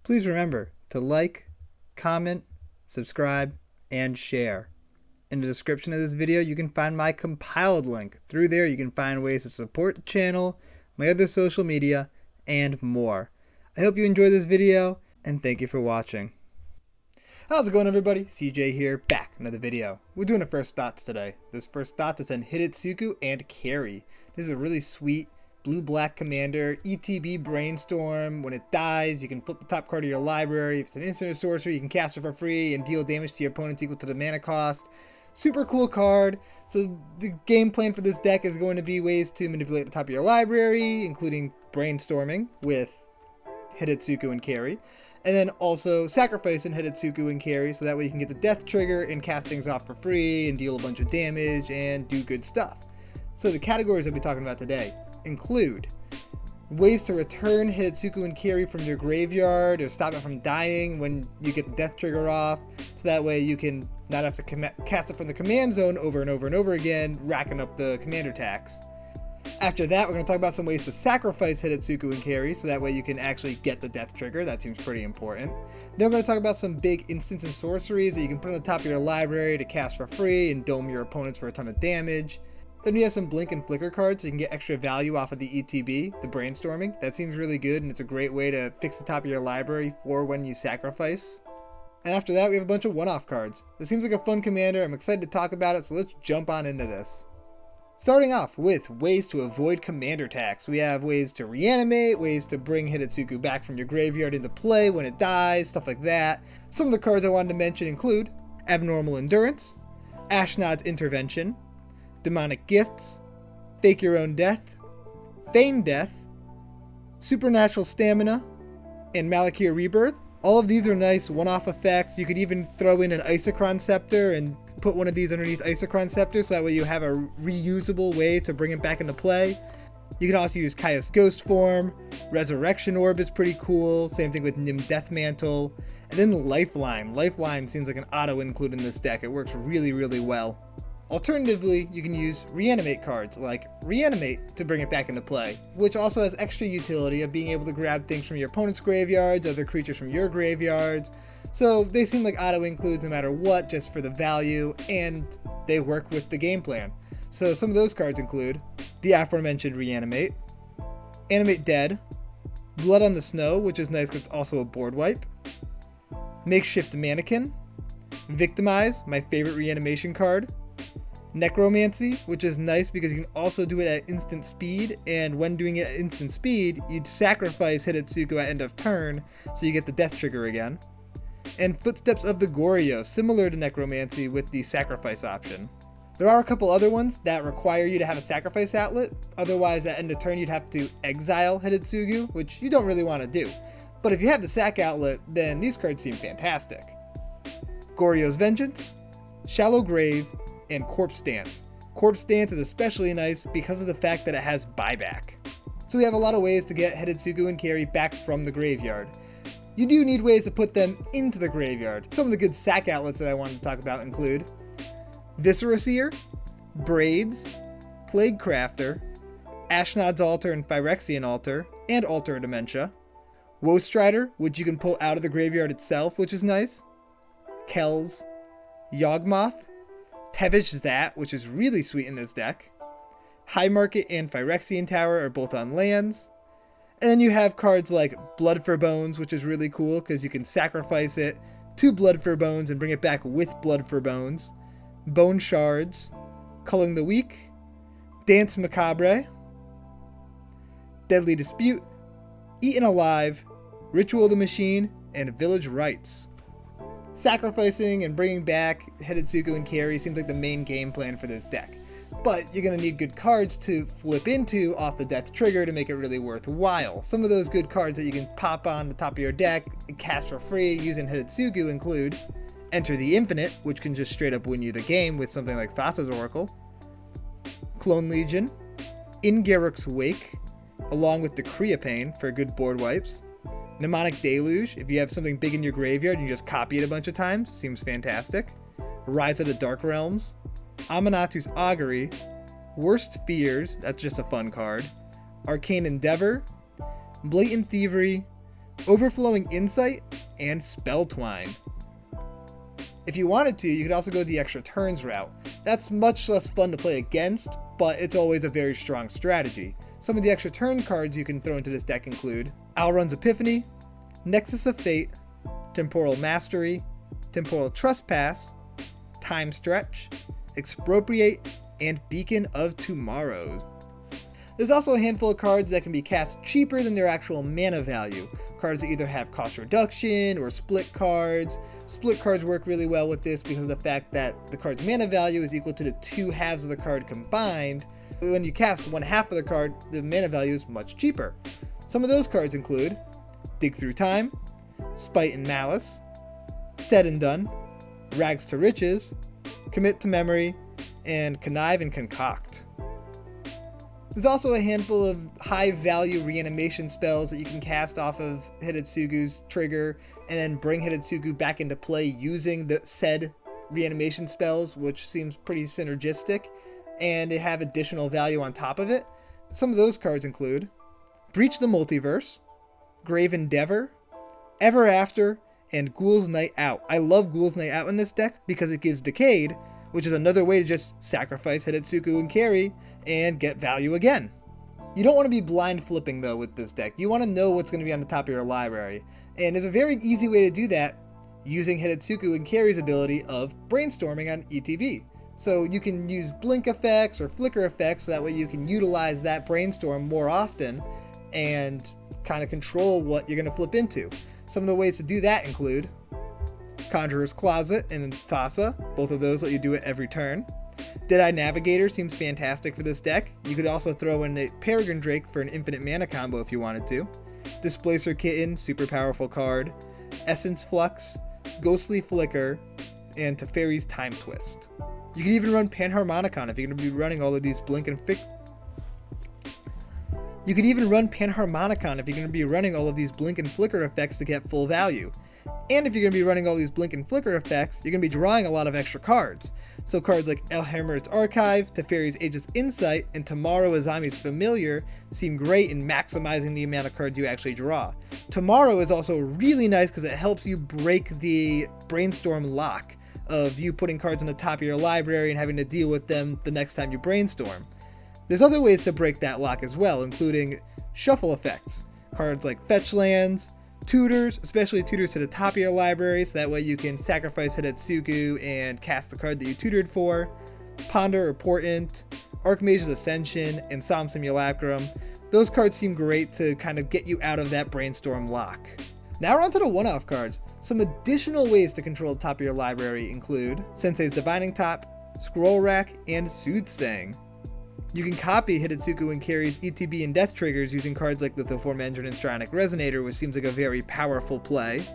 Please remember to like, comment, subscribe, and share. In the description of this video, you can find my compiled link. Through there, you can find ways to support the channel, my other social media, and more. I hope you enjoyed this video, and thank you for watching. How's it going, everybody? CJ here, back with another video. We're doing a first thoughts today. This first thoughts is on Hidetsugu and Kairi. This is a really sweet blue-black commander, ETB brainstorm. When it dies, you can flip the top card of your library. If it's an instant or sorcery, you can cast it for free and deal damage to your opponents equal to the mana cost. Super cool card. So the game plan for this deck is going to be ways to manipulate the top of your library, including brainstorming with Hidetsugu and Kairi. And then also sacrificing Hidetsugu and Kairi, so that way you can get the death trigger and cast things off for free and deal a bunch of damage and do good stuff. So the categories that we're talking about today include ways to return Hidetsugu and Kairi from your graveyard or stop it from dying when you get the death trigger off, so that way you can not have to cast it from the command zone over and over and over again, racking up the commander tax. After that, we're going to talk about some ways to sacrifice Hidetsugu and Kairi, so that way you can actually get the death trigger. That seems pretty important. Then we're going to talk about some big instants and sorceries that you can put on the top of your library to cast for free and dome your opponents for a ton of damage. Then we have some blink and flicker cards so you can get extra value off of the ETB, the brainstorming. That seems really good, and it's a great way to fix the top of your library for when you sacrifice. And after that, we have a bunch of one-off cards. This seems like a fun commander. I'm excited to talk about it, so let's jump on into this. Starting off with ways to avoid commander tax. We have ways to reanimate, ways to bring Hidetsugu back from your graveyard into play when it dies, stuff like that. Some of the cards I wanted to mention include Abnormal Endurance, Ashnod's Intervention, Demonic Gifts, Fake Your Own Death, Feign Death, Supernatural Stamina, and Malakir Rebirth. All of these are nice one-off effects. You could even throw in an Isochron Scepter and put one of these underneath Isochron Scepter, so that way you have a reusable way to bring it back into play. You can also use Kaya's Ghost Form. Resurrection Orb is pretty cool. Same thing with Nim Death Mantle. And then Lifeline. Lifeline seems like an auto-include in this deck. It works really, really well. Alternatively, you can use reanimate cards like Reanimate to bring it back into play, which also has extra utility of being able to grab things from your opponent's graveyards, other creatures from your graveyards. So they seem like auto-includes no matter what, just for the value, and they work with the game plan. So some of those cards include the aforementioned Reanimate, Animate Dead, Blood on the Snow, which is nice because it's also a board wipe, Makeshift Mannequin, Victimize, my favorite reanimation card, Necromancy, which is nice because you can also do it at instant speed, and when doing it at instant speed, you'd sacrifice Hidetsugu at end of turn, so you get the death trigger again. And Footsteps of the Goryo, similar to Necromancy with the sacrifice option. There are a couple other ones that require you to have a sacrifice outlet, otherwise at end of turn you'd have to exile Hidetsugu, which you don't really want to do. But if you have the sack outlet, then these cards seem fantastic. Goryo's Vengeance, Shallow Grave, and Corpse Dance. Corpse Dance is especially nice because of the fact that it has buyback. So we have a lot of ways to get Hidetsugu and Kairi back from the graveyard. You do need ways to put them into the graveyard. Some of the good sack outlets that I wanted to talk about include Viscera Seer, Braids, Plague Crafter, Ashnod's Altar and Phyrexian Altar, and Altar of Dementia, Woe Strider, which you can pull out of the graveyard itself, which is nice, Kells, Yawgmoth, Tevish Zat, which is really sweet in this deck. High Market and Phyrexian Tower are both on lands. And then you have cards like Blood for Bones, which is really cool because you can sacrifice it to Blood for Bones and bring it back with Blood for Bones. Bone Shards, Culling the Weak, Dance Macabre, Deadly Dispute, Eaten Alive, Ritual of the Machine, and Village Rites. Sacrificing and bringing back Hidetsugu and Kairi seems like the main game plan for this deck. But you're going to need good cards to flip into off the death trigger to make it really worthwhile. Some of those good cards that you can pop on the top of your deck and cast for free using Hidetsugu include Enter the Infinite, which can just straight up win you the game with something like Thassa's Oracle, Clone Legion, In Garruk's Wake, along with the Creopain for good board wipes, Mnemonic Deluge, if you have something big in your graveyard and you just copy it a bunch of times, seems fantastic. Rise of the Dark Realms, Amanatu's Augury, Worst Fears, that's just a fun card, Arcane Endeavor, Blatant Thievery, Overflowing Insight, and Spell Twine. If you wanted to, you could also go the extra turns route. That's much less fun to play against, but it's always a very strong strategy. Some of the extra turn cards you can throw into this deck include Alrund's Epiphany, Nexus of Fate, Temporal Mastery, Temporal Trespass, Time Stretch, Expropriate, and Beacon of Tomorrow. There's also a handful of cards that can be cast cheaper than their actual mana value. Cards that either have cost reduction or split cards. Split cards work really well with this because of the fact that the card's mana value is equal to the two halves of the card combined. When you cast one half of the card, the mana value is much cheaper. Some of those cards include Dig Through Time, Spite and Malice, Said and Done, Rags to Riches, Commit to Memory, and Connive and Concoct. There's also a handful of high value reanimation spells that you can cast off of Hidetsugu's trigger and then bring Hidetsugu back into play using the said reanimation spells, which seems pretty synergistic, and they have additional value on top of it. Some of those cards include Breach the Multiverse, Grave Endeavor, Ever After, and Ghoul's Night Out. I love Ghoul's Night Out in this deck because it gives Decayed, which is another way to just sacrifice Hidetsugu and Kairi and get value again. You don't want to be blind flipping though with this deck. You want to know what's going to be on the top of your library. And there's a very easy way to do that using Hidetsugu and Kairi's ability of brainstorming on ETB. So you can use blink effects or flicker effects so that way you can utilize that brainstorm more often and kind of control what you're going to flip into. Some of the ways to do that include Conjurer's Closet and Thassa. Both of those let you do it every turn. Deadeye Navigator seems fantastic for this deck. You could also throw in a Peregrine Drake for an infinite mana combo if you wanted to. Displacer Kitten, super powerful card. Essence Flux, Ghostly Flicker, and Teferi's Time Twist. You can even run Panharmonicon if you're going to be running all of these blink and flicker effects to get full value. And if you're going to be running all these blink and flicker effects, you're going to be drawing a lot of extra cards. So cards like Elhammer's Archive, Teferi's Aegis Insight, and Tomorrow Azami's Familiar seem great in maximizing the amount of cards you actually draw. Tomorrow is also really nice because it helps you break the brainstorm lock of you putting cards on the top of your library and having to deal with them the next time you brainstorm. There's other ways to break that lock as well, including shuffle effects. Cards like Fetch Lands, Tutors, especially tutors to the top of your library, so that way you can sacrifice Hidetsugu and cast the card that you tutored for. Ponder or Portent, Archmage's Ascension, and Solemn Simulacrum. Those cards seem great to kind of get you out of that brainstorm lock. Now we're on to the one-off cards. Some additional ways to control the top of your library include Sensei's Divining Top, Scroll Rack, and Soothsaying. You can copy Hidetsugu and Kairi's ETB and death triggers using cards like the aforementioned Instronic Resonator, which seems like a very powerful play.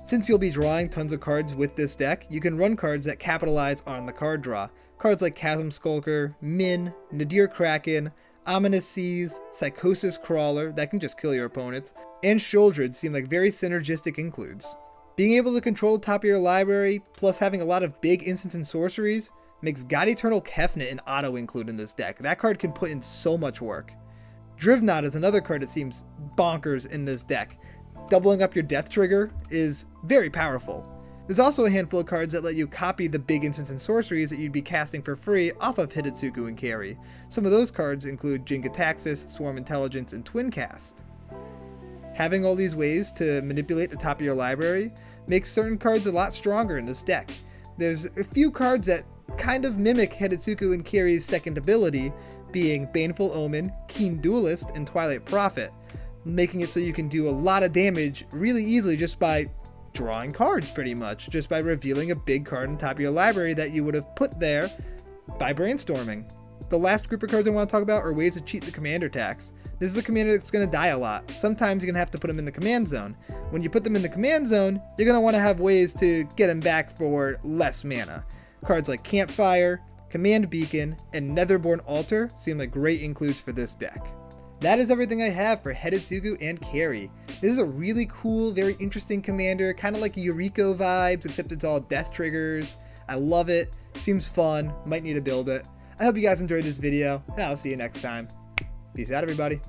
Since you'll be drawing tons of cards with this deck, you can run cards that capitalize on the card draw. Cards like Chasm Skulker, Min, Nadir Kraken, Ominous Seas, Psychosis Crawler, that can just kill your opponents, and Shuldred seem like very synergistic includes. Being able to control the top of your library, plus having a lot of big instants and sorceries, makes God Eternal Kefnet an auto include in this deck. That card can put in so much work. Drivnot is another card that seems bonkers in this deck. Doubling up your death trigger is very powerful. There's also a handful of cards that let you copy the big instants and sorceries that you'd be casting for free off of Hidetsugu and Kairi. Some of those cards include Jin-Gitaxias, Swarm Intelligence, and Twin Cast. Having all these ways to manipulate the top of your library makes certain cards a lot stronger in this deck. There's a few cards that kind of mimic Hidetsugu and Kairi's second ability, being Baneful Omen, Keen Duelist, and Twilight Prophet, making it so you can do a lot of damage really easily just by drawing cards pretty much, just by revealing a big card on top of your library that you would have put there by brainstorming. The last group of cards I want to talk about are ways to cheat the commander tax. This is a commander that's going to die a lot. Sometimes you're going to have to put them in the command zone. When you put them in the command zone, you're going to want to have ways to get them back for less mana. Cards like Campfire, Command Beacon, and Netherborn Altar seem like great includes for this deck. That is everything I have for Hidetsugu and Kairi. This is a really cool, very interesting commander, kind of like Yuriko vibes, except it's all death triggers. I love it. Seems fun. Might need to build it. I hope you guys enjoyed this video, and I'll see you next time. Peace out, everybody.